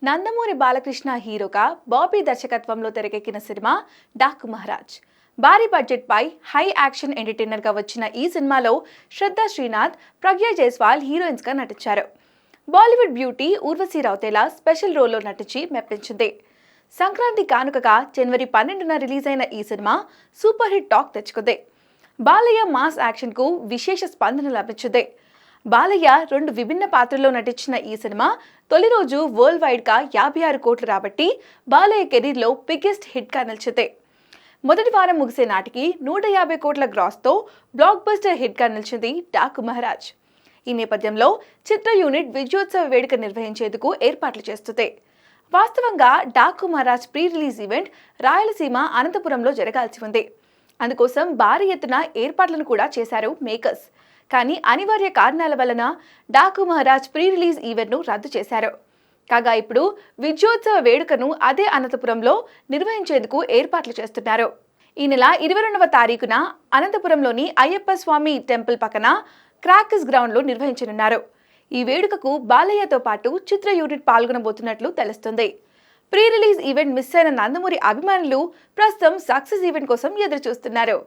నందమూరి బాలకృష్ణ హీరోగా బాబీ దర్శకత్వంలో తెరకెక్కిన సినిమా డాకు మహారాజ్. భారీ బడ్జెట్ పై హై యాక్షన్ ఎంటర్టైనర్ గా వచ్చిన ఈ సినిమాలో శ్రద్ధా శ్రీనాథ్, ప్రగ్యా జైస్వాల్ హీరోయిన్స్ గా నటించారు. బాలీవుడ్ బ్యూటీ ఊర్వశీ రౌతేలా స్పెషల్ రోల్లో నటించి మెప్పించింది. సంక్రాంతి కానుకగా జనవరి 12న రిలీజ్ అయిన ఈ సినిమా సూపర్ హిట్ టాక్ తెచ్చుకుంది. బాలయ్య మాస్ యాక్షన్ కు విశేష స్పందన లభించింది. బాలయ్య 2 విభిన్న పాత్రల్లో నటించిన ఈ సినిమా తొలి రోజు వరల్డ్ వైడ్ గా 56 కోట్లు రాబట్టి బాలయ్య కెరీర్ లో బిగ్గెస్ట్ హిట్ గా నిలిచింది. మొదటి వారం ముగిసే నాటికి 150 కోట్ల గ్రాస్ తో బ్లాక్ బస్టర్ హిట్ గా నిలిచింది డాకు మహారాజ్. ఈ నేపథ్యంలో చిత్ర యూనిట్ విజయోత్సవ వేడుక నిర్వహించేందుకు ఏర్పాట్లు చేస్తుంది. వాస్తవంగా Daaku Maharaj pre release event Rayalaseema అనంతపురంలో జరగాల్సి ఉంది. అందుకోసం భారీ ఎత్తున ఏర్పాట్లను కూడా చేశారు మేకర్స్. కానీ అనివార్య కారణాల వలన డాకు మహారాజ్ ప్రీ రిలీజ్ ఈవెంట్ను రద్దు చేశారు. కాగా ఇప్పుడు విజయోత్సవ వేడుకను అదే అనంతపురంలో నిర్వహించేందుకు ఏర్పాట్లు చేస్తున్నారు. ఈ నెల 22వ తారీఖున అనంతపురంలోని అయ్యప్ప స్వామి టెంపుల్ పక్కన క్రాకర్స్ గ్రౌండ్లో నిర్వహించనున్నారు. ఈ వేడుకకు బాలయ్యతో పాటు చిత్ర యూనిట్ పాల్గొనబోతున్నట్లు తెలుస్తుంది. ప్రీ రిలీజ్ ఈవెంట్ మిస్ అయిన నందమూరి అభిమానులు ప్రస్తుతం సక్సెస్ ఈవెంట్ కోసం ఎదురు చూస్తున్నారు.